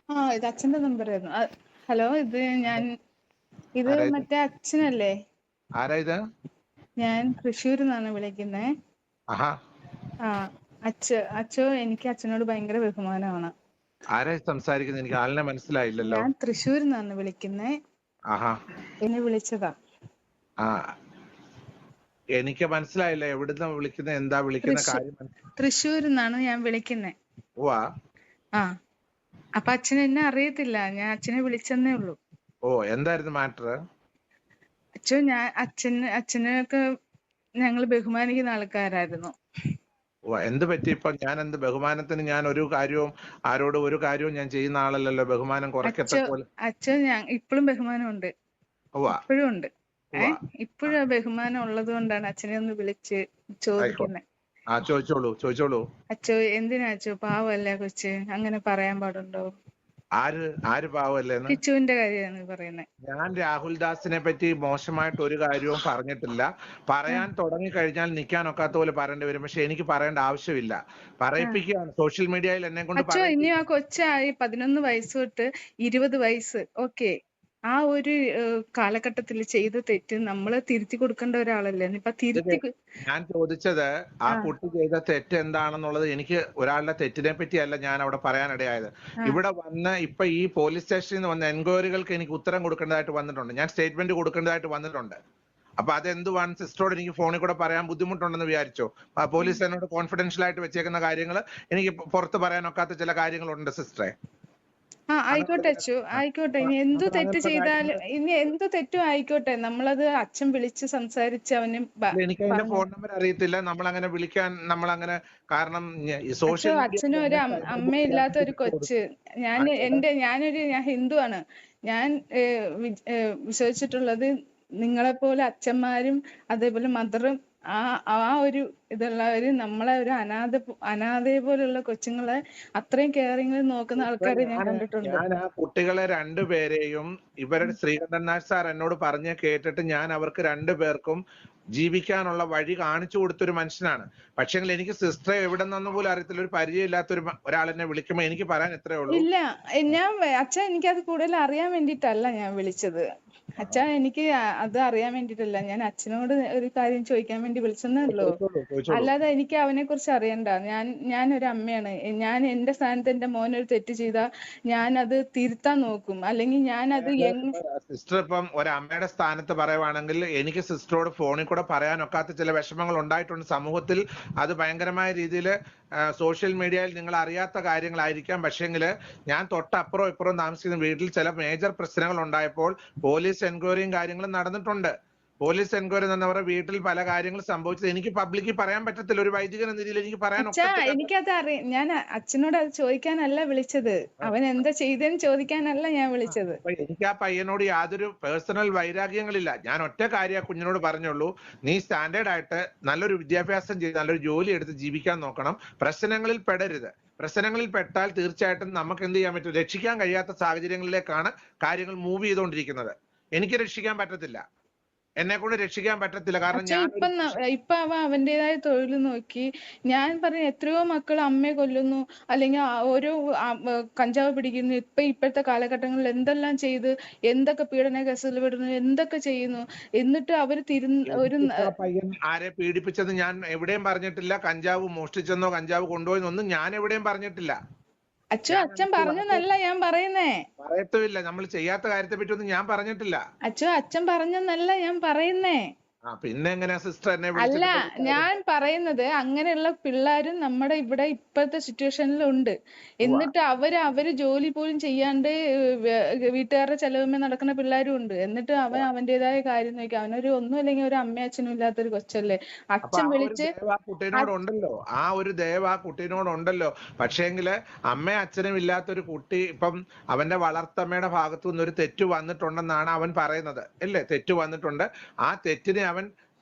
ഇത് അച്ഛന്റെ നമ്പറായിരുന്നു. ഹലോ, ഇത് ആരാ ഇത്? മറ്റേ അച്ഛനല്ലേ? ആരാ ഇത്? ഞാൻ തൃശ്ശൂരിൽ നിന്നാണ് വിളിക്കുന്നേ. ആഹാ. ആ അച്ഛോ, എനിക്ക് അച്ഛനോട് ഭയങ്കര ബഹുമാനമാണ്. ആരാ സംസാരിക്കുന്നത്? എനിക്ക് ആളിനെ മനസ്സിലായില്ലല്ലോ. ഞാൻ തൃശ്ശൂരിൽ നിന്നാണ് വിളിക്കുന്നേ. ആഹാ. എന്നെ വിളിച്ചതാ. ആ, എനിക്ക് മനസ്സിലായില്ല. എവിടുന്ന വിളിക്കുന്നത്, എന്താ വിളിക്കുന്ന കാര്യം? തൃശ്ശൂരിൽ നിന്നാണ് ഞാൻ വിളിക്കുന്നേ. വാ. ആ അപ്പൊ അച്ഛൻ എന്നെ അറിയത്തില്ല, ഞാൻ അച്ഛനെ വിളിച്ചെന്നേ ഉള്ളൂ. ഓ, എന്തായിരുന്നു മാറ്റർ? അച്ഛനൊക്കെ ഞങ്ങൾ ബഹുമാനിക്കുന്ന ആൾക്കാരായിരുന്നു. ഓ, എന്ത് പറ്റി ഇപ്പൊ? ഞാൻ എന്ത് ബഹുമാനത്തിന്? ഞാൻ ഒരു കാര്യവും ആരോടും ഒരു കാര്യവും ഞാൻ ചെയ്യുന്ന ആളല്ലല്ലോ. ബഹുമാനം കുറയ്ക്കത്തക്ക പോലെ. ഞാൻ ഇപ്പോഴും ബഹുമാനമുണ്ട്, ഇപ്പോഴും ഉണ്ട്. ഇപ്പോഴും ആ ബഹുമാനം ഉള്ളത് കൊണ്ടാണ് അച്ഛനെ ഒന്ന് വിളിച്ച് ചോദിക്കുന്നത്. ചോദിച്ചോളൂ. അച്ഛോ, എന്തിനാ അച്ഛോ, പാവല്ലേ കൊച്ച്, അങ്ങനെ പറയാൻ പാടുണ്ടോ? ആര് പാവല്ലേ? കിച്ചുവിന്റെ കാര്യമാണ് പറയുന്നത്. ഞാൻ രാഹുൽ ദാസിനെ പറ്റി മോശമായിട്ട് ഒരു കാര്യവും പറഞ്ഞിട്ടില്ല. പറയാൻ തുടങ്ങി കഴിഞ്ഞാൽ നിൽക്കാൻ ഒക്കാത്ത പോലെ പറയേണ്ടി വരും. പക്ഷെ എനിക്ക് പറയേണ്ട ആവശ്യമില്ല. പറയിപ്പിക്കുകയാണ് സോഷ്യൽ മീഡിയയിൽ എന്നെ കൊണ്ട്. അച്ഛോ, ഇനി ആ കൊച്ചായി 11 വയസ്സ് തൊട്ട് 20 വയസ്സ്, ഓക്കെ, ആ ഒരു കാലഘട്ടത്തിൽ ചെയ്ത തെറ്റ് നമ്മള് തിരുത്തി കൊടുക്കേണ്ട ഒരാളല്ലേ. ഞാൻ ചോദിച്ചത് ആ കുട്ടി ചെയ്ത തെറ്റ് എന്താണെന്നുള്ളത്. എനിക്ക് ഒരാളുടെ തെറ്റിനെ പറ്റിയല്ല ഞാൻ അവിടെ പറയാനിടയായത്. ഇവിടെ വന്ന് ഇപ്പൊ ഈ പോലീസ് സ്റ്റേഷനിൽ നിന്ന് വന്ന എൻക്വയറികൾക്ക് എനിക്ക് ഉത്തരം കൊടുക്കേണ്ടതായിട്ട് വന്നിട്ടുണ്ട്. ഞാൻ സ്റ്റേറ്റ്മെന്റ് കൊടുക്കേണ്ടതായിട്ട് വന്നിട്ടുണ്ട്. അപ്പൊ അതെന്തുവാണ് സിസ്റ്ററോട് എനിക്ക് ഫോണിൽ കൂടെ പറയാൻ ബുദ്ധിമുട്ടുണ്ടെന്ന് വിചാരിച്ചോ? പോലീസ് എന്നോട് കോൺഫിഡൻഷ്യൽ ആയിട്ട് വെച്ചേക്കുന്ന കാര്യങ്ങൾ എനിക്ക് പുറത്ത് പറയാനൊക്കാത്ത ചില കാര്യങ്ങളുണ്ട് സിസ്റ്ററെ. ആയിക്കോട്ടെ അച്ഛോ, ആയിക്കോട്ടെ. ഇനി എന്ത് തെറ്റും ആയിക്കോട്ടെ, നമ്മളത് അച്ഛൻ വിളിച്ച് സംസാരിച്ച് അവന്. എനിക്ക് അതിന്റെ ഫോൺ നമ്പർ അറിയത്തില്ല. നമ്മളങ്ങനെ വിളിക്കാൻ നമ്മളങ്ങനെ, കാരണം അച്ഛനും ഒരു അമ്മയില്ലാത്ത ഒരു കൊച്ച്. ഞാൻ ഹിന്ദുവാണ്. ഞാൻ വിശ്വസിച്ചിട്ടുള്ളത് നിങ്ങളെപ്പോലെ അച്ഛന്മാരും അതേപോലെ മദറും ആ ഒരു ഇതുള്ളവര് നമ്മളെ ഒരു അനാഥയെ പോലുള്ള കൊച്ചുങ്ങളെ അത്രയും കെയറിംഗ് നോക്കുന്ന ആൾക്കാരെ ഞാൻ കണ്ടിട്ടുണ്ട്. ഞാൻ ആ കുട്ടികളെ രണ്ടുപേരെയും ഇവരുടെ ശ്രീകണ്ഠൻ നായർ സാർ എന്നോട് പറഞ്ഞ് കേട്ടിട്ട് ഞാൻ അവർക്ക് രണ്ടുപേർക്കും ജീവിക്കാനുള്ള വഴി കാണിച്ചു കൊടുത്തൊരു മനുഷ്യനാണ്. പക്ഷെങ്കിൽ എനിക്ക് സിസ്റ്ററെ എവിടെ നിന്ന് പോലും അറിയത്തില്ല. ഒരു പരിചയമില്ലാത്ത ഒരാളെന്നെ വിളിക്കുമ്പോൾ എനിക്ക് പറയാൻ എത്രയേ ഉള്ളൂ. ഇല്ല, അച്ഛൻ എനിക്കത് കൂടുതൽ അറിയാൻ വേണ്ടിയിട്ടല്ല ഞാൻ വിളിച്ചത്. അച്ഛാ, എനിക്ക് അത് അറിയാൻ വേണ്ടിയിട്ടല്ല, ഞാൻ അച്ഛനോട് ഒരു കാര്യം ചോദിക്കാൻ വേണ്ടി വിളിച്ചെന്നേ ഉള്ളൂ. അല്ലാതെ എനിക്ക് അവനെ കുറിച്ച് അറിയണ്ട. ഞാനൊരു അമ്മയാണ്. ഞാൻ എന്റെ സ്ഥാനത്ത് എന്റെ മോൻ ഒരു തെറ്റ് ചെയ്താൽ ഞാൻ അത് തിരുത്താൻ നോക്കും. അല്ലെങ്കിൽ ഞാനത് സിസ്റ്റർ ഇപ്പം ഒരമ്മയുടെ സ്ഥാനത്ത് പറയുവാണെങ്കിൽ എനിക്ക് സിസ്റ്ററോട് ഫോണിൽ കൂടെ പറയാനൊക്കാത്ത ചില വിഷമങ്ങൾ ഉണ്ടായിട്ടുണ്ട് സമൂഹത്തിൽ. അത് ഭയങ്കരമായ രീതിയിൽ സോഷ്യൽ മീഡിയയിൽ നിങ്ങൾ അറിയാത്ത കാര്യങ്ങളായിരിക്കാം. പക്ഷേങ്കിൽ ഞാൻ തൊട്ടപ്പുറം ഇപ്പുറം താമസിക്കുന്ന വീട്ടിൽ ചില മേജർ പ്രശ്നങ്ങൾ ഉണ്ടായപ്പോൾ പോലീസ് എൻക്വയറിയും കാര്യങ്ങളും നടന്നിട്ടുണ്ട്. പോലീസ് എൻക്വയറി എന്നവരുടെ വീട്ടിൽ പല കാര്യങ്ങൾ സംഭവിച്ചത് എനിക്ക് പബ്ലിക്കിൽ പറയാൻ പറ്റത്തില്ല. ഒരു വൈദികൻ എന്ന രീതിയിൽ എനിക്ക് പറയാൻ എനിക്കത് അറിയാം. ഞാൻ അച്ഛനോട് അത് ചോദിക്കാനല്ല വിളിച്ചത്. അവൻ എന്താ ചെയ്തെന്ന് ചോദിക്കാനല്ല ഞാൻ വിളിച്ചത്. എനിക്ക് ആ പയ്യനോട് യാതൊരു പേഴ്സണൽ വൈരാഗ്യങ്ങളില്ല. ഞാൻ ഒറ്റ കാര്യം കുഞ്ഞിനോട് പറഞ്ഞുള്ളൂ, നീ സ്റ്റാൻഡേർഡ് ആയിട്ട് നല്ലൊരു വിദ്യാഭ്യാസം ചെയ്ത് നല്ലൊരു ജോലി എടുത്ത് ജീവിക്കാൻ നോക്കണം. പ്രശ്നങ്ങളിൽ പെടരുത്. പ്രശ്നങ്ങളിൽ പെട്ടാൽ തീർച്ചയായിട്ടും നമുക്ക് എന്ത് ചെയ്യാൻ പറ്റും? രക്ഷിക്കാൻ കഴിയാത്ത സാഹചര്യങ്ങളിലേക്കാണ് കാര്യങ്ങൾ മൂവ് ചെയ്തുകൊണ്ടിരിക്കുന്നത്. എനിക്ക് രക്ഷിക്കാൻ പറ്റത്തില്ല, എന്നെ കൊണ്ട് രക്ഷിക്കാൻ പറ്റത്തില്ല. കാരണം ഇപ്പൊ അവന്റേതായ തൊഴിൽ നോക്കി. ഞാൻ പറഞ്ഞ എത്രയോ മക്കൾ അമ്മയെ കൊല്ലുന്നു, അല്ലെങ്കിൽ ഓരോ കഞ്ചാവ് പിടിക്കുന്നു. ഇപ്പോഴത്തെ കാലഘട്ടങ്ങളിൽ എന്തെല്ലാം ചെയ്ത് എന്തൊക്കെ പീഡന കേസുകൾ വിടുന്നു, എന്തൊക്കെ ചെയ്യുന്നു. എന്നിട്ട് അവര് ആരെ പീഡിപ്പിച്ചത് ഞാൻ എവിടെയും പറഞ്ഞിട്ടില്ല. കഞ്ചാവ് മോഷ്ടിച്ചെന്നോ കഞ്ചാവ് കൊണ്ടുപോയെന്നൊന്നും ഞാൻ എവിടെയും പറഞ്ഞിട്ടില്ല. അച്ഛൻ പറഞ്ഞെന്നല്ല ഞാൻ പറയുന്നേ. പറയത്തുമില്ല. നമ്മൾ ചെയ്യാത്ത കാര്യത്തെ പറ്റി ഒന്നും ഞാൻ പറഞ്ഞിട്ടില്ല. അച്ഛൻ പറഞ്ഞെന്നല്ല ഞാൻ പറയുന്നേ. പിന്നെ എങ്ങനെയാ സിസ്റ്റർ എന്നെ അല്ല, ഞാൻ പറയുന്നത് അങ്ങനെയുള്ള പിള്ളേരും നമ്മുടെ ഇവിടെ ഇപ്പോഴത്തെ സിറ്റുവേഷനിൽ ഉണ്ട്. എന്നിട്ട് അവര് ജോലി പോലും ചെയ്യാണ്ട് വീട്ടുകാരുടെ ചെലവുമേ നടക്കുന്ന പിള്ളേരും ഉണ്ട്. എന്നിട്ട് അവന്റേതായ കാര്യം നോക്കി. അവനൊരു ഒന്നുമില്ലെങ്കിൽ ഒരു അമ്മയും അച്ഛനും ഇല്ലാത്തൊരു കൊച്ചല്ലേ. അച്ഛൻ വിളിച്ച് കുട്ടീനോടുണ്ടല്ലോ, ആ ഒരു ദയവ് ആ കുട്ടീനോടുണ്ടല്ലോ. പക്ഷേങ്കില് അമ്മയും അച്ഛനും ഇല്ലാത്തൊരു കുട്ടി ഇപ്പം അവന്റെ വളർത്തമ്മയുടെ ഭാഗത്തു നിന്ന് ഒരു തെറ്റ് വന്നിട്ടുണ്ടെന്നാണ് അവൻ പറയുന്നത് അല്ലേ? തെറ്റ് വന്നിട്ടുണ്ട്. ആ തെറ്റിനെ അവൻ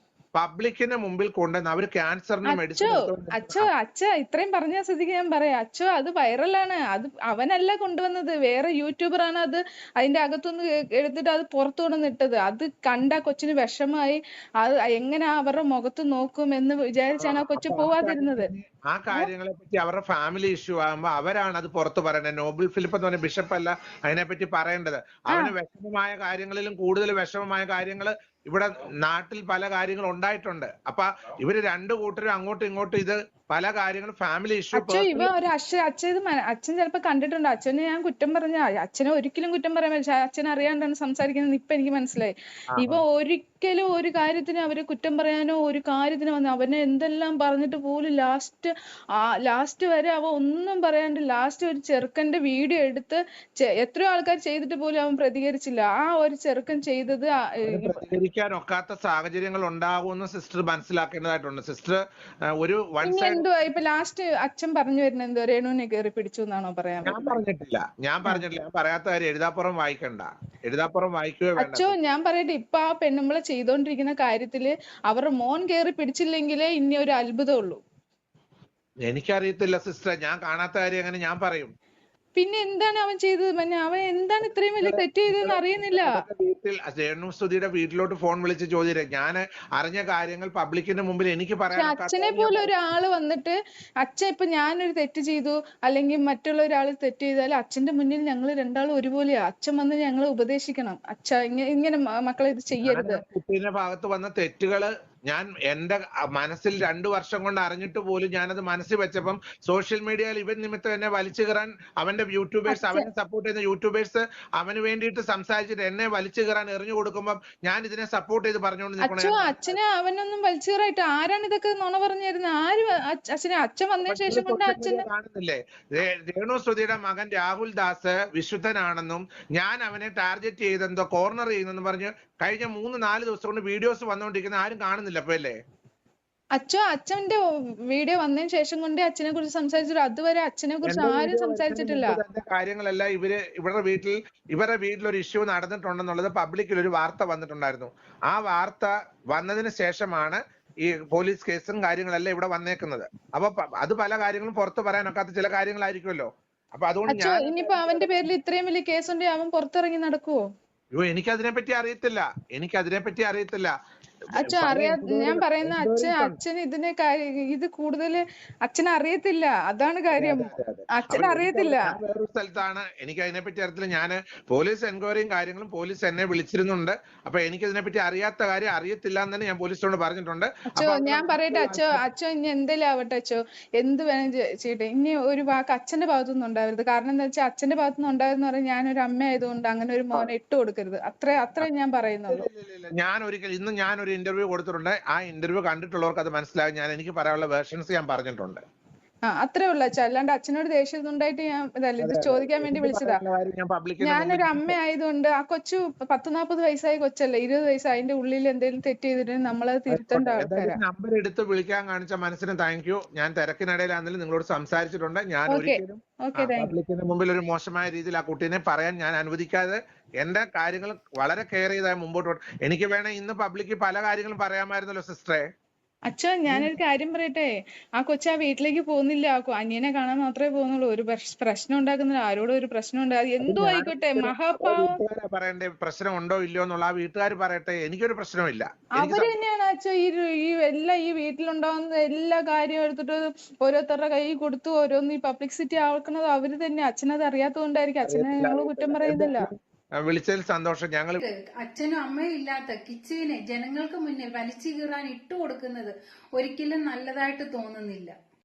പബ്ലിക്കിന്റെ മുമ്പിൽ കൊണ്ടുവന്ന് അവര് ക്യാൻസറിന് മെഡിസിൻ. ഇത്രയും പറഞ്ഞ സ്ഥിതിക്ക് ഞാൻ പറയാം. അത് വൈറലാണ്. അത് അവനല്ല കൊണ്ടുവന്നത്, വേറെ യൂട്യൂബറാണ് അത് അതിന്റെ അകത്തുനിന്ന് എടുത്തിട്ട് അത് പുറത്തു കൊണ്ടുവന്നിട്ടത്. അത് കണ്ട കൊച്ചിന് വിഷമായി. അത് എങ്ങനെ അവരുടെ മുഖത്ത് നോക്കും എന്ന് വിചാരിച്ചാണ് ആ കൊച്ചു പോവാതിരുന്നത്. ആ കാര്യങ്ങളെ പറ്റി അവരുടെ ഫാമിലി ഇഷ്യൂ ആകുമ്പോ അവരാണ് അത് പുറത്തു പറയേണ്ടത്. നോബിൾ ഫിലിപ്പ് എന്ന് പറഞ്ഞ ബിഷപ്പ് അല്ല അതിനെപ്പറ്റി പറയേണ്ടത്. അവന് വിഷമമായ കാര്യങ്ങളിലും കൂടുതൽ വിഷമമായ കാര്യങ്ങൾ ഇവിടെ നാട്ടിൽ പല കാര്യങ്ങളും ഉണ്ടായിട്ടുണ്ട്. അപ്പൊ ഇവര് രണ്ടു കൂട്ടരും അങ്ങോട്ടും ഇങ്ങോട്ടും ഇത് പല കാര്യങ്ങളും ഫാമിലി ഇഷ്യൂ. അച്ഛൻ ഇവ ഒരു അച്ഛൻ ചിലപ്പോ കണ്ടിട്ടുണ്ട്. അച്ഛനെ ഞാൻ കുറ്റം പറഞ്ഞ അച്ഛനെ ഒരിക്കലും കുറ്റം പറയാൻ പറ്റില്ല. അച്ഛൻ അറിയാണ്ടാണ് സംസാരിക്കുന്നത് ഇപ്പൊ എനിക്ക് മനസ്സിലായി. ഇവ ഒരിക്കലും ഒരു കാര്യത്തിന് അവരെ കുറ്റം പറയാനോ ഒരു കാര്യത്തിന് വന്ന് അവനെ എന്തെല്ലാം പറഞ്ഞിട്ട് പോലും ലാസ്റ്റ് വരെ അവ ഒന്നും പറയാണ്ട് ലാസ്റ്റ് ഒരു ചെറുക്കന്റെ വീഡിയോ എടുത്ത് എത്രയോ ആൾക്കാർ ചെയ്തിട്ട് പോലും അവൻ പ്രതികരിച്ചില്ല. ആ ഒരു ചെറുക്കൻ ചെയ്തത് പ്രതികരിക്കാൻ ഒക്കാത്ത സാഹചര്യങ്ങൾ ഉണ്ടാകുമെന്ന് സിസ്റ്റർ മനസ്സിലാക്കേണ്ടതായിട്ടുണ്ട്. സിസ്റ്റർ ഒരു വൺ സൈഡ് എന്തുവാ ഇപ്പൊ ലാസ്റ്റ് അച്ഛൻ പറഞ്ഞു വരുന്നത് എന്തോ രേണുവിനെ കയറി പിടിച്ചു എന്നാണോ പറയാൻ? ഞാൻ പറഞ്ഞിട്ടില്ല. ഞാൻ പറയാത്ത കാര്യം എഴുതാപ്പുറം വായിക്കണ്ട. എഴുതാപ്പുറം വായിക്കുകയോ വേണ്ട. അച്ഛോ ഞാൻ പറയട്ടെ, ഇപ്പൊ ആ പെണ്ണുമ്പളെ ചെയ്തോണ്ടിരിക്കുന്ന കാര്യത്തില് അവരുടെ മോൻ കയറി പിടിച്ചില്ലെങ്കിലേ ഇനി ഒരു അത്ഭുതം ഉള്ളൂ. എനിക്കറിയത്തില്ല സിസ്റ്റർ, ഞാൻ കാണാത്ത കാര്യം എങ്ങനെ ഞാൻ പറയും? പിന്നെ എന്താണ് അവൻ ചെയ്തത്? അവൻ എന്താണ് ഇത്രയും വലിയ തെറ്റ് ചെയ്തതെന്ന് അറിയുന്നില്ല. വീട്ടിൽ രേണുസുധിയുടെ വീട്ടിലോട്ട് ഫോൺ വിളിച്ച് ചോദിച്ചു. ഞാൻ അറിഞ്ഞ കാര്യങ്ങൾ പബ്ലിക്കിന്റെ മുമ്പിൽ എനിക്ക് പറയാൻ. അച്ഛനെ പോലെ ഒരാള് വന്നിട്ട് അച്ഛൻ ഇപ്പൊ ഞാനൊരു തെറ്റ് ചെയ്തു അല്ലെങ്കിൽ മറ്റുള്ള ഒരാൾ തെറ്റ് ചെയ്താൽ അച്ഛന്റെ മുന്നിൽ ഞങ്ങൾ രണ്ടാളും ഒരുപോലെയാ. അച്ഛൻ വന്ന് ഞങ്ങളെ ഉപദേശിക്കണം. അച്ഛ ഇങ്ങനെ മക്കളെ ഇത് ചെയ്യരുത്. കുട്ടീന്റെ ഭാഗത്ത് വന്ന തെറ്റുകള് ഞാൻ എന്റെ മനസ്സിൽ 2 വർഷം കൊണ്ട് അറിഞ്ഞിട്ട് പോലും ഞാനത് മനസ്സിൽ വെച്ചപ്പം സോഷ്യൽ മീഡിയയിൽ ഇവൻ നിമിത്തം എന്നെ വലിച്ചു കയറാൻ അവന്റെ യൂട്യൂബേഴ്സ്, അവനെ സപ്പോർട്ട് ചെയ്യുന്ന യൂട്യൂബേഴ്സ് അവന് വേണ്ടിയിട്ട് സംസാരിച്ചിട്ട് എന്നെ വലിച്ചു കയറാൻ എറിഞ്ഞു കൊടുക്കുമ്പോൾ ഞാൻ ഇതിനെ സപ്പോർട്ട് ചെയ്ത് പറഞ്ഞുകൊണ്ട് നിൽക്കണം. അച്ഛനെ അവനൊന്നും വലിച്ചു കയറായിട്ട് ആരാണ് ഇതൊക്കെ നുണ പറഞ്ഞിരുന്നത്? ആര് അച്ഛൻ വന്നതിന് ശേഷം കൊണ്ട് അച്ഛനെ കാണുന്നില്ലേ? രേണുസുധിയുടെ മകൻ രാഹുൽ ദാസ് വിശുദ്ധനാണെന്നും ഞാൻ അവനെ ടാർഗറ്റ് ചെയ്തെന്തോ കോർണർ ചെയ്യുന്നെന്ന് പറഞ്ഞ് കഴിഞ്ഞ 3-4 ദിവസം കൊണ്ട് വീഡിയോസ് വന്നുകൊണ്ടിരിക്കുന്ന ആരും കാണുന്നില്ല. അപ്പൊ അല്ലേ അച്ഛന്റെ വീഡിയോ വന്നതിന് ശേഷം കൊണ്ട് അച്ഛനെ കുറിച്ച് സംസാരിച്ചു. അതുവരെ അച്ഛനെ കുറിച്ച് ആരും സംസാരിച്ചിട്ടില്ല. കാര്യങ്ങളെല്ലാം ഇവരുടെ വീട്ടിൽ ഒരു ഇഷ്യൂ നടന്നിട്ടുണ്ടെന്നുള്ളത് പബ്ലിക്കിൽ ഒരു വാർത്ത വന്നിട്ടുണ്ടായിരുന്നു. ആ വാർത്ത വന്നതിന് ശേഷമാണ് ഈ പോലീസ് കേസും കാര്യങ്ങളെല്ലാം ഇവിടെ വന്നേക്കുന്നത്. അപ്പൊ അത് പല കാര്യങ്ങളും പുറത്ത് പറയാനൊക്കാത്ത ചില കാര്യങ്ങളായിരിക്കുമല്ലോ. അപ്പൊ അതുകൊണ്ട് ഇനിയിപ്പോ അവന്റെ പേരിൽ ഇത്രയും വലിയ കേസുണ്ടെങ്കിൽ അവൻ പുറത്തിറങ്ങി നടക്കുവോ? എനിക്കതിനെ പറ്റി അറിയത്തില്ല. ഞാൻ പറയുന്ന അച്ഛൻ ഇത് കൂടുതൽ അച്ഛന് അറിയത്തില്ല. അതാണ് കാര്യം. അച്ഛൻ അറിയത്തില്ല. വേറൊരു സ്ഥലത്താണ്. എനിക്ക് അതിനെപ്പറ്റി അറിയത്തില്ല. ഞാൻ പോലീസ് എൻക്വയറിയും കാര്യങ്ങളും പോലീസ് എന്നെ വിളിച്ചിരുന്നുണ്ട്. അപ്പൊ എനിക്ക് ഇതിനെപ്പറ്റി അറിയാത്ത കാര്യം അറിയത്തില്ല എന്ന് തന്നെ ഞാൻ പോലീസിനോട് പറഞ്ഞിട്ടുണ്ട്. ഞാൻ പറയട്ടെ അച്ഛോ ഇനി എന്തെങ്കിലും ആവട്ടെ അച്ഛോ, എന്ത് വേണം ചെയ്യട്ടെ, ഇനി ഒരു വാക്ക് അച്ഛന്റെ ഭാഗത്തുനിന്ന് ഉണ്ടാവരുത്. കാരണം എന്താ വെച്ചാൽ അച്ഛന്റെ ഭാഗത്തുനിന്ന് ഉണ്ടാവെന്ന് പറഞ്ഞാൽ ഞാനൊരു അമ്മ ആയതുകൊണ്ട് അങ്ങനെ ഒരു മോനെ ഇട്ട് കൊടുക്കരുത്. അത്രേ ഞാൻ പറയുന്നുള്ളൂ. ഞാൻ ഒരു ഇന്റർവ്യൂ കൊടുത്തിട്ടുണ്ട്. ആ ഇന്റർവ്യൂ കണ്ടിട്ടുള്ളവർക്ക് അത് മനസ്സിലാകും. എനിക്ക് പറയാനുള്ള വേർഷൻസ് ഞാൻ പറഞ്ഞിട്ടുണ്ട്. അത്രേ ഉള്ളു അച്ഛാ. അല്ലാണ്ട് അച്ഛനോട് ദേഷ്യം ഉണ്ടായിട്ട് ഞാൻ ഇത് ചോദിക്കാൻ വേണ്ടി വിളിച്ചതാ. ഞാനൊരു അമ്മ ആയതുകൊണ്ട് ആ കൊച്ചു 10-40 വയസ്സായ കൊച്ചല്ലേ, 20 വയസ്സ്, അതിന്റെ ഉള്ളിൽ എന്തെങ്കിലും തെറ്റ് ചെയ്തിട്ടുണ്ടെങ്കിൽ നമ്മളത് തിരുത്തേണ്ട ആൾക്കാരാ. നമ്പർ എടുത്ത് വിളിക്കാൻ കാണിച്ച മനസ്സിന് താങ്ക് യു. ഞാൻ തിരക്കിനിടയിലാണെങ്കിലും നിങ്ങളോട് സംസാരിച്ചിട്ടുണ്ട്. ഞാൻ ഒരിക്കലും പബ്ലിക്കിന് മുമ്പിൽ ഒരു മോശമായ രീതിയിൽ ആ കുട്ടീനെ പറയാൻ ഞാൻ അനുവദിക്കാതെ എന്റെ കാര്യങ്ങൾ വളരെ കെയർ ചെയ്താൽ മുമ്പോട്ട്. എനിക്ക് വേണേ ഇന്ന് പബ്ലിക്ക് പല കാര്യങ്ങളും പറയാമായിരുന്നല്ലോ സിസ്റ്ററെ. അച്ഛാ ഞാനൊരു കാര്യം പറയട്ടെ, ആ കൊച്ചു ആ വീട്ടിലേക്ക് പോകുന്നില്ല. അനിയനെ കാണാൻ മാത്രമേ പോകുന്നുള്ളൂ. ഒരു പ്രശ്നം ഉണ്ടാക്കുന്നില്ല. ആരോടും ഒരു പ്രശ്നം ഉണ്ടാകും. എന്തോ ആയിക്കോട്ടെ, മഹാപാവം പറയണ്ടേ പ്രശ്നം ഉണ്ടോ ഇല്ലയോ എന്നുള്ള ആ വീട്ടുകാർ പറയട്ടെ. എനിക്കൊരു പ്രശ്നമില്ല. അവര് തന്നെയാണ് അച്ഛാ ഈ വീട്ടിലുണ്ടാവുന്ന എല്ലാ കാര്യവും എടുത്തിട്ട് ഓരോരുത്തരുടെ കൈ കൊടുത്തു ഓരോന്ന് ഈ പബ്ലിസിറ്റി ആക്കുന്നത് അവര് തന്നെ. അച്ഛനത് അറിയാത്തതുകൊണ്ടായിരിക്കും. അച്ഛനെ ഞങ്ങൾ കുറ്റം പറയുന്നില്ല. വിളിച്ചതിൽ സന്തോഷം. ഞങ്ങൾ അച്ഛനും അമ്മയും ഇല്ലാത്ത കിച്ചുവിനെ ജനങ്ങൾക്ക് മുന്നിൽ വലിച്ചു കീറാൻ ഇട്ടുകൊടുക്കുന്നത് ഒരിക്കലും നല്ലതായിട്ട് തോന്നുന്നില്ല.